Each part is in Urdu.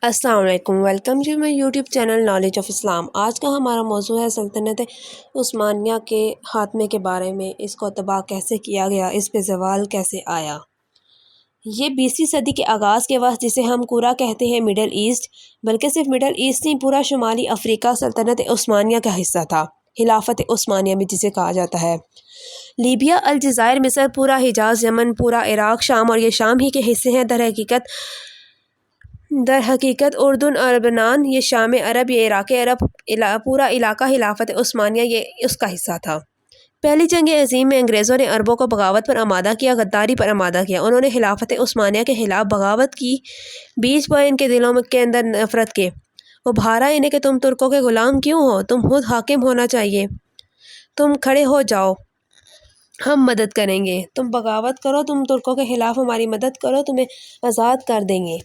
السلام علیکم، welcome to my YouTube channel knowledge of Islam. آج کا ہمارا موضوع ہے سلطنت عثمانیہ کے خاتمے کے بارے میں۔ اس کو تباہ کیسے کیا گیا، اس پہ زوال کیسے آیا۔ یہ 20ویں صدی کے آغاز کے وقت جسے ہم کورا کہتے ہیں مڈل ایسٹ، بلکہ صرف مڈل ایسٹ نہیں، پورا شمالی افریقہ سلطنت عثمانیہ کا حصہ تھا۔ خلافت عثمانیہ بھی جسے کہا جاتا ہے۔ لیبیا، الجزائر، مصر، پورا حجاز، یمن، پورا عراق، شام اور یہ شام ہی کے حصے ہیں۔ در حقیقت اردن اور لبنان، یہ شام عرب، یہ عراق عرب، پورا علاقہ خلافت عثمانیہ یہ اس کا حصہ تھا۔ پہلی جنگ عظیم میں انگریزوں نے عربوں کو بغاوت پر آمادہ کیا، غداری پر آمادہ کیا۔ انہوں نے خلافت عثمانیہ کے خلاف بغاوت کی، بیچ بوئے ان کے دلوں کے اندر نفرت کے، ابھارا انہیں کہ تم ترکوں کے غلام کیوں ہو، تم خود حاکم ہونا چاہیے، تم کھڑے ہو جاؤ، ہم مدد کریں گے، تم بغاوت کرو، تم ترکوں کے خلاف ہماری مدد کرو، تمہیں آزاد کر دیں گے،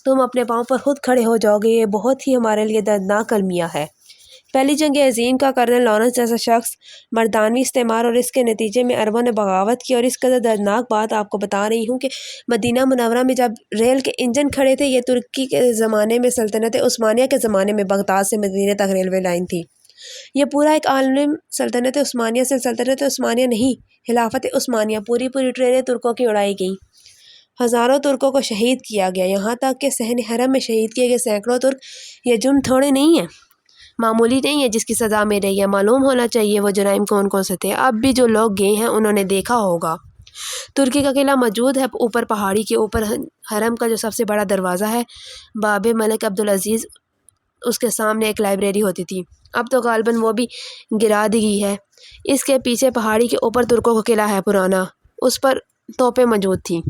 تم اپنے پاؤں پر خود کھڑے ہو جاؤ گے۔ یہ بہت ہی ہمارے لیے دردناک المیہ ہے۔ پہلی جنگ عظیم کا کرنل لارنس جیسا شخص مردانوی استعمار اور اس کے نتیجے میں عربوں نے بغاوت کی، اور اس قدر دردناک بات آپ کو بتا رہی ہوں کہ مدینہ منورہ میں جب ریل کے انجن کھڑے تھے، یہ ترکی کے زمانے میں، سلطنت عثمانیہ کے زمانے میں بغداد سے مدینہ تک ریلوے لائن تھی۔ یہ پورا ایک عالم سلطنت عثمانیہ سے سلطنت عثمانیہ نہیں، خلافت عثمانیہ، پوری ٹرینیں ترکوں کی اڑائی گئیں، ہزاروں ترکوں کو شہید کیا گیا، یہاں تک کہ صحن حرم میں شہید کیے گئے سینکڑوں ترک۔ یہ جرم تھوڑے نہیں ہیں، معمولی نہیں ہے جس کی سزا مل رہی ہے۔ معلوم ہونا چاہیے وہ جرائم کون کون سے تھے۔ اب بھی جو لوگ گئے ہیں انہوں نے دیکھا ہوگا، ترکی کا قلعہ موجود ہے اوپر پہاڑی کے اوپر، حرم کا جو سب سے بڑا دروازہ ہے باب ملک عبدالعزیز، اس کے سامنے ایک لائبریری ہوتی تھی، اب تو غالباً وہ بھی گرا دی گئی ہے۔ اس کے پیچھے پہاڑی کے اوپر ترکوں کا قلعہ ہے پرانا، اس پر توپیں موجود تھیں۔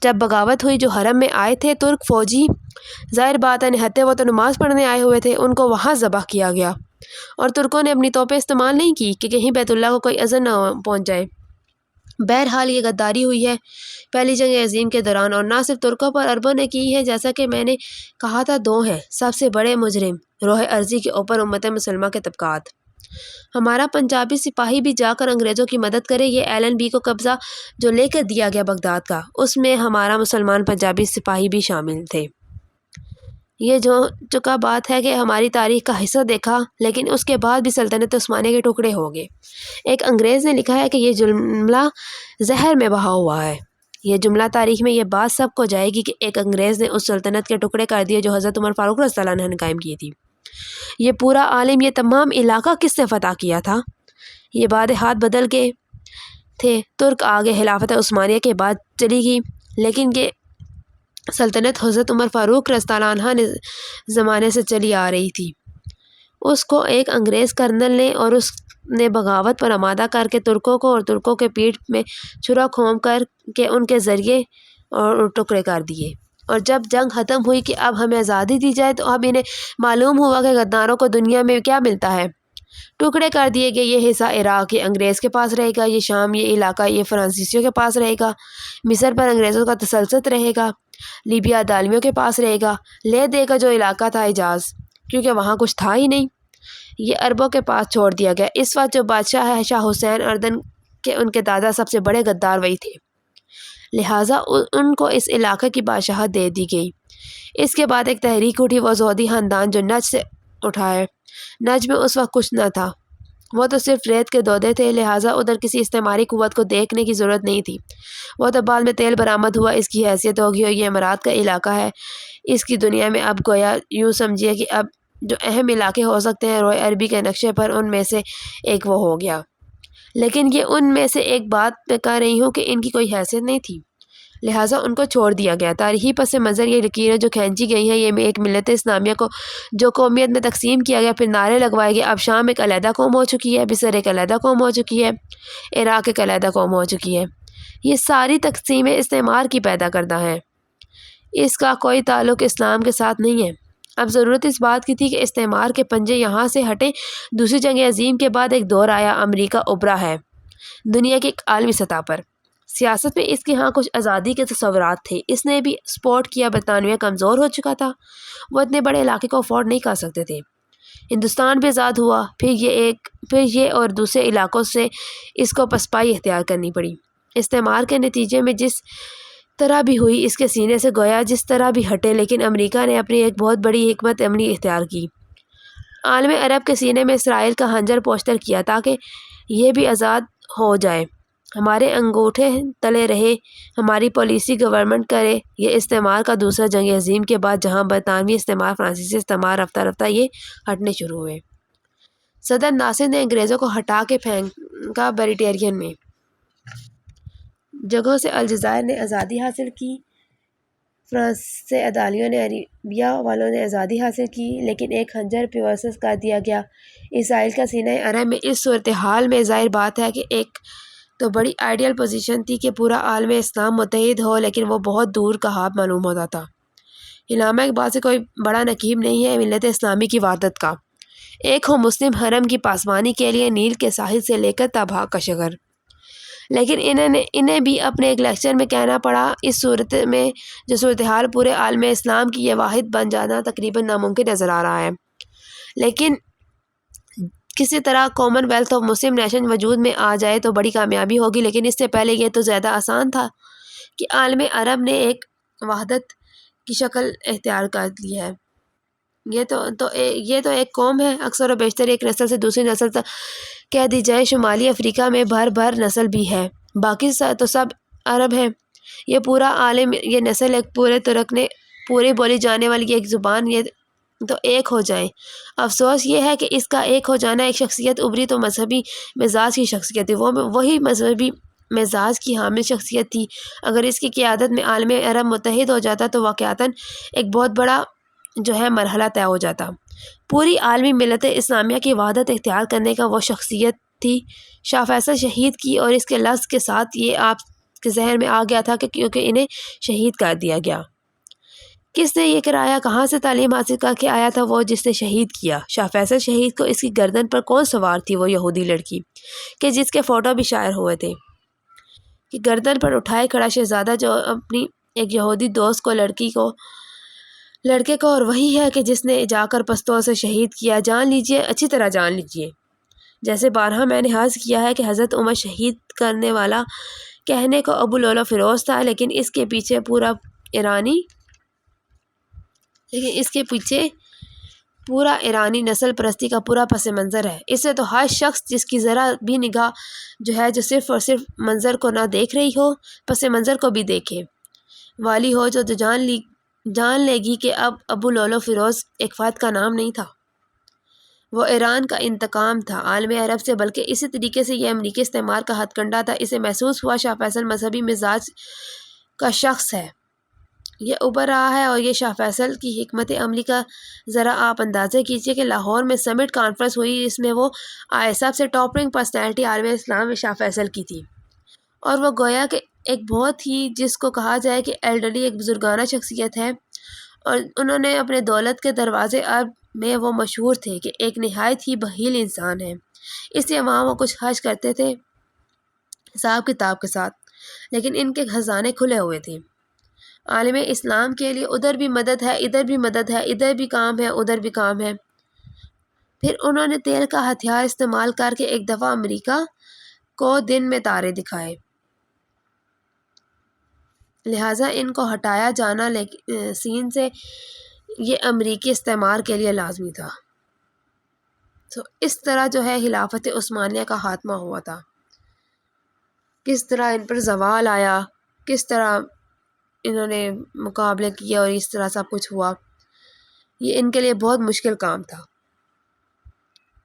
جب بغاوت ہوئی، جو حرم میں آئے تھے ترک فوجی، ظاہر بات ہے نہتے وہ تو نماز پڑھنے آئے ہوئے تھے، ان کو وہاں ذبح کیا گیا، اور ترکوں نے اپنی توپیں استعمال نہیں کی کہ کہیں بیت اللہ کو کوئی اذى نہ پہنچ جائے۔ بہرحال یہ غداری ہوئی ہے پہلی جنگ عظیم کے دوران، اور نہ صرف ترکوں پر عربوں نے کی ہے، جیسا کہ میں نے کہا تھا دو ہیں سب سے بڑے مجرم روح ارضی کے اوپر امت مسلمہ کے طبقات۔ ہمارا پنجابی سپاہی بھی جا کر انگریزوں کی مدد کرے، یہ ایلن بی کو قبضہ جو لے کر دیا گیا بغداد کا، اس میں ہمارا مسلمان پنجابی سپاہی بھی شامل تھے۔ یہ جو چکا بات ہے کہ ہماری تاریخ کا حصہ دیکھا، لیکن اس کے بعد بھی سلطنت عثمانیہ کے ٹکڑے ہو گئے۔ ایک انگریز نے لکھا ہے کہ یہ جملہ زہر میں بہا ہوا ہے۔ یہ جملہ تاریخ میں یہ بات سب کو جائے گی کہ ایک انگریز نے اس سلطنت کے ٹکڑے کر دیے جو حضرت عمر فاروق رضی اللہ عنہ نے قائم کی تھی۔ یہ پورا عالم، یہ تمام علاقہ کس نے فتح کیا تھا؟ یہ بعد ہاتھ بدل کے تھے، ترک آگے، خلافت عثمانیہ کے بعد چلی گئی، لیکن یہ سلطنت حضرت عمر فاروق رضی اللہ عنہ نے زمانے سے چلی آ رہی تھی۔ اس کو ایک انگریز کرنل نے، اور اس نے بغاوت پر آمادہ کر کے ترکوں کو اور ترکوں کے پیٹھ میں چھرا کھونپ کر کے ان کے ذریعے اور ٹکڑے کر دیے۔ اور جب جنگ ختم ہوئی کہ اب ہمیں آزادی دی جائے، تو اب انہیں معلوم ہوا کہ غداروں کو دنیا میں کیا ملتا ہے۔ ٹکڑے کر دیے گئے، یہ حصہ عراق یہ انگریز کے پاس رہے گا، یہ شام یہ علاقہ یہ فرانسیسیوں کے پاس رہے گا، مصر پر انگریزوں کا تسلط رہے گا، لیبیا دالمیوں کے پاس رہے گا، لے دے کا جو علاقہ تھا حجاز، کیونکہ وہاں کچھ تھا ہی نہیں، یہ عربوں کے پاس چھوڑ دیا گیا۔ اس وقت جو بادشاہ ہے شاہ حسین اردن کے، ان کے دادا سب سے بڑے غدار وہی تھے، لہٰذا ان کو اس علاقے کی بادشاہت دے دی گئی۔ اس کے بعد ایک تحریک اٹھی، وہ زودی خاندان جو نجد سے اٹھا ہے۔ نجد میں اس وقت کچھ نہ تھا، وہ تو صرف ریت کے دودے تھے، لہٰذا ادھر کسی استعماری قوت کو دیکھنے کی ضرورت نہیں تھی۔ وہ تو بعد میں تیل برآمد ہوا، اس کی حیثیت ہوگی، اور یہ امارات کا علاقہ ہے۔ اس کی دنیا میں اب گویا یوں سمجھیے کہ اب جو اہم علاقے ہو سکتے ہیں روئے عربی کے نقشے پر، ان میں سے ایک وہ ہو گیا۔ لیکن یہ ان میں سے ایک بات میں کہہ رہی ہوں کہ ان کی کوئی حیثیت نہیں تھی، لہٰذا ان کو چھوڑ دیا گیا۔ تاریخی پس منظر یہ لکیریں جو کھینچی گئی ہیں، یہ میں ایک ملت اسلامیہ کو جو قومیت میں تقسیم کیا گیا، پھر نعرے لگوائے گئے، اب شام ایک علیحدہ قوم ہو چکی ہے، مصر ایک علیحدہ قوم ہو چکی ہے، عراق ایک علیحدہ قوم ہو چکی ہے۔ یہ ساری تقسیمیں استعمار کی پیدا کردہ ہیں، اس کا کوئی تعلق اسلام کے ساتھ نہیں ہے۔ اب ضرورت اس بات کی تھی کہ استعمار کے پنجے یہاں سے ہٹیں۔ دوسری جنگ عظیم کے بعد ایک دور آیا، امریکہ ابھرا ہے دنیا کی ایک عالمی سطح پر۔ سیاست میں اس کے ہاں کچھ آزادی کے تصورات تھے، اس نے بھی سپورٹ کیا، برطانیہ کمزور ہو چکا تھا، وہ اتنے بڑے علاقے کو افورڈ نہیں کر سکتے تھے۔ ہندوستان بھی آزاد ہوا، پھر یہ اور دوسرے علاقوں سے اس کو پسپائی اختیار کرنی پڑی۔ استعمار کے نتیجے میں جس طرح بھی ہوئی اس کے سینے سے گویا جس طرح بھی ہٹے، لیکن امریکہ نے اپنی ایک بہت بڑی حکمت عملی اختیار کی۔ عالم عرب کے سینے میں اسرائیل کا خنجر پوچھتر کیا تاکہ یہ بھی آزاد ہو جائے، ہمارے انگوٹھے تلے رہے، ہماری پالیسی گورنمنٹ کرے۔ یہ استعمار کا دوسرا جنگ عظیم کے بعد جہاں برطانوی استعمار، فرانسیسی استعمار، رفتہ رفتہ یہ ہٹنے شروع ہوئے۔ صدر ناصر نے انگریزوں کو ہٹا کے پھینکا میڈیٹرینین میں جگہوں سے۔ الجزائر نے آزادی حاصل کی، فرانس سے عدالیوں نے، عربیہ والوں نے آزادی حاصل کی، لیکن ایک خنجر پیوسس کر دیا گیا۔ اسرائیل کا سینہ عرب میں اس صورتحال میں ظاہر بات ہے کہ ایک تو بڑی آئیڈیل پوزیشن تھی کہ پورا عالم اسلام متحد ہو، لیکن وہ بہت دور کا خواب معلوم ہوتا تھا۔ علامہ اقبال سے کوئی بڑا نقیب نہیں ہے ملت اسلامی کی وحدت کا۔ ایک ہو مسلم حرم کی پاسبانی کے لیے نیل کے ساحل سے لے کر تباہ کا شغر۔ لیکن انہیں بھی اپنے ایک لیکچر میں کہنا پڑا، اس صورت میں جو صورتحال پورے عالم اسلام کی یہ واحد بن جانا تقریباً ناممکن نظر آ رہا ہے، لیکن کسی طرح common wealth of Muslim nation وجود میں آ جائے تو بڑی کامیابی ہوگی۔ لیکن اس سے پہلے یہ تو زیادہ آسان تھا کہ عالم عرب نے ایک وحدت کی شکل اختیار کر لی ہے۔ یہ تو ایک قوم ہے، اکثر و بیشتر ایک نسل سے دوسری نسل تک کہہ دی جائے۔ شمالی افریقہ میں بھر نسل بھی ہے، باقی تو سب عرب ہیں۔ یہ پورا عالم، یہ نسل ایک پورے ترک نے پوری بولی جانے والی ایک زبان، یہ تو ایک ہو جائیں۔ افسوس یہ ہے کہ اس کا ایک ہو جانا ایک شخصیت ابھری تو مذہبی مزاج کی شخصیت تھی، وہ وہی مذہبی مزاج کی حامل شخصیت تھی۔ اگر اس کی قیادت میں عالم عرب متحد ہو جاتا تو واقعتاً ایک بہت بڑا مرحلہ طے ہو جاتا۔ پوری عالمی ملت اسلامیہ کی وحدت اختیار کرنے کا وہ شخصیت تھی شاہ فیصل شہید کی، اور اس کے لفظ کے ساتھ یہ آپ کے ذہن میں آ گیا تھا کہ کیونکہ انہیں شہید کر دیا گیا۔ کس نے یہ کرایا، کہاں سے تعلیم حاصل کر کے آیا تھا وہ جس نے شہید کیا شاہ فیصل شہید کو؟ اس کی گردن پر کون سوار تھی؟ وہ یہودی لڑکی کہ جس کے فوٹو بھی شائع ہوئے تھے، کہ گردن پر اٹھائے کھڑا شہزادہ جو اپنی ایک یہودی دوست کو لڑکے کو، اور وہی ہے کہ جس نے جا کر پستول سے شہید کیا۔ جان لیجئے، اچھی طرح جان لیجئے، جیسے بارہا میں نے عرض کیا ہے کہ حضرت عمر شہید کرنے والا کہنے کو ابو لولو فیروز تھا، لیکن اس کے پیچھے پورا ایرانی نسل پرستی کا پورا پس منظر ہے۔ اس سے تو ہر شخص جس کی ذرا بھی نگاہ جو صرف اور صرف منظر کو نہ دیکھ رہی ہو، پس منظر کو بھی دیکھے والی ہو، جو جان لے گی کہ اب ابو لولو فیروز ایک فرد کا نام نہیں تھا، وہ ایران کا انتقام تھا عالم عرب سے، بلکہ اسی طریقے سے یہ امریکی استعمار کا ہتھ کنڈا تھا۔ اسے محسوس ہوا شاہ فیصل مذہبی مزاج کا شخص ہے، یہ ابھر رہا ہے، اور یہ شاہ فیصل کی حکمت عملی کا ذرا آپ اندازے کیجئے کہ لاہور میں سمٹ کانفرنس ہوئی، اس میں وہ سب سے ٹاپنگ پرسنالٹی عالم اسلام میں شاہ فیصل کی تھی، اور وہ گویا کہ ایک بہت ہی جس کو کہا جائے کہ ایلڈرلی، ایک بزرگانہ شخصیت ہے، اور انہوں نے اپنے دولت کے دروازے عرب میں وہ مشہور تھے کہ ایک نہایت ہی بخیل انسان ہے، اس لیے وہاں وہ کچھ خرچ کرتے تھے حساب کتاب کے ساتھ، لیکن ان کے خزانے کھلے ہوئے تھے عالم اسلام کے لیے۔ ادھر بھی مدد ہے، ادھر بھی مدد ہے، ادھر بھی کام ہے، ادھر بھی کام ہے۔ پھر انہوں نے تیل کا ہتھیار استعمال کر کے ایک دفعہ امریکہ کو دن میں تارے دکھائے، لہٰذا ان کو ہٹایا جانا سین سے یہ امریکی استعمار کے لیے لازمی تھا۔ تو اس طرح خلافت عثمانیہ کا خاتمہ ہوا تھا، کس طرح ان پر زوال آیا، کس طرح انہوں نے مقابلے کیے، اور اس طرح سب کچھ ہوا۔ یہ ان کے لیے بہت مشکل کام تھا۔